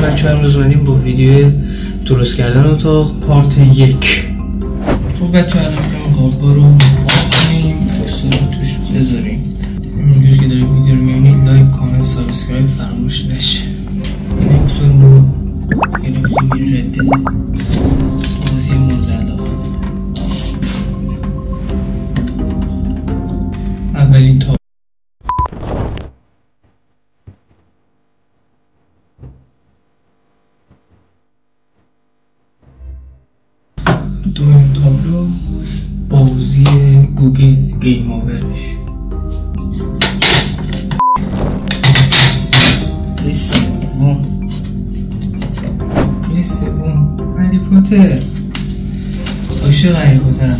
بچه ها، امروز اومدیم با ویدیو درست کردن اتاق پارت 1. خب بچه ها، الان میخوایم خوابگاه رو کنیم، عکس رو توش بذاریم. اینجوری که داریم ویدیو رو میبینید، لایک، کامنت، سابسکرایب فراموش نشه. این عکس رو گرفتیم، این رد دیده بازی مورد علاقه. اولین تابلو، دومین تابلو بازی گوگل گیم آورش. سوم هری پاتر. عاشق هری پاترم.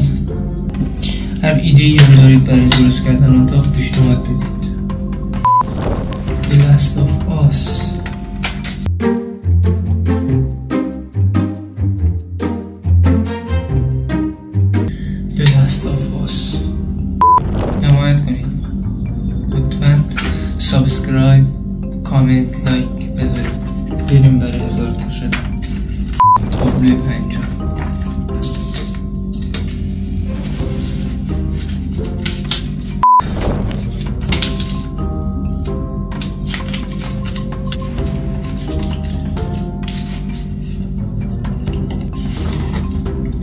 هر ایده‌ای هم دارید برای درست کردن اتاق پیشنهاد بدید. The Last of Us. The Last of Us. حمایت کنید. لطفاً سابسکرایب، کامنت، لایک بذارید. بریم برای 1000 تا شدن. تابلوی 5.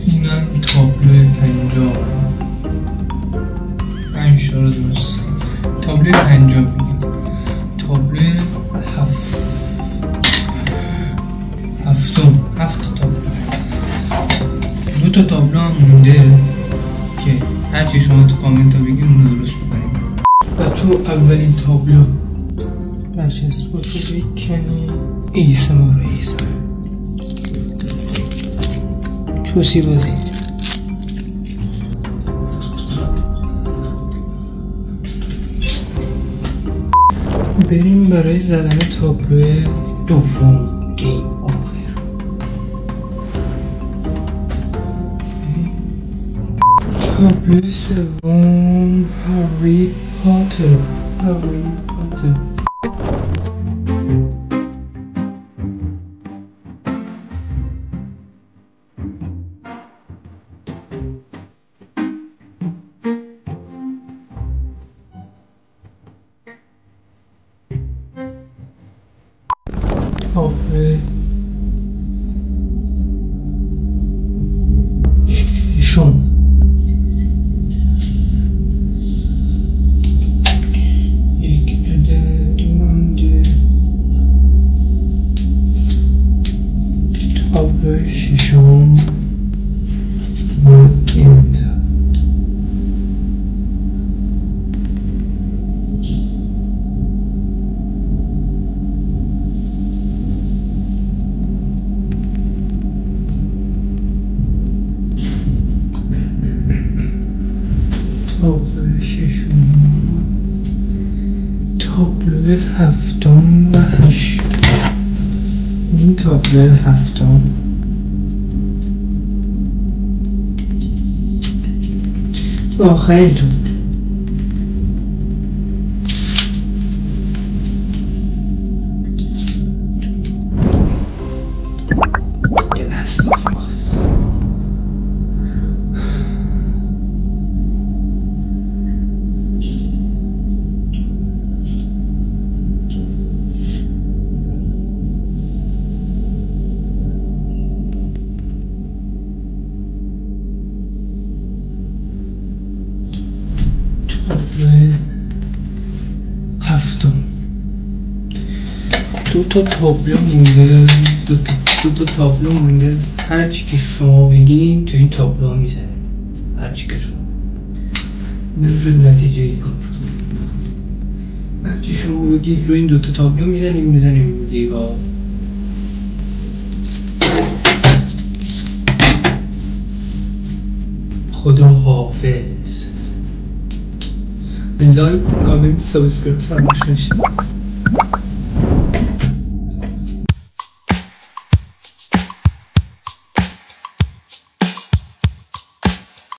اینم تابلوی 50. 5 رو درست. تابلوی 50 میگیم. تابلوی 7 تابلو. 2 تا تابلو هم مونده که هرچی شما تو کامنت ها بگید اونو درست بکنیم. بچه اولین تابلو بچه اسپورت رو بکنی ایسم چوسی بازی. بریم برای زدن تابلو دوم گیم آور. تابلو سوم هری پاتر. تابلو ششم. تابلو ششم مارکت. تابلو ششم. تابلو 7 و 8. این تابلو 7 آخرین تابلو. The Last of Us. هفتم. 2 تا تابلو مونده. 2 تا تابلو مونده. هرچی که شما بگین تو این تابلو میزنه. هرچی که شما نمیشد نتیجه ای کن. هرچی شما بگید رو این 2 تا تابلو میزنیم دیگه. خدا حافظ. لایک، کامنت، سابسکرایب فراموش نشه.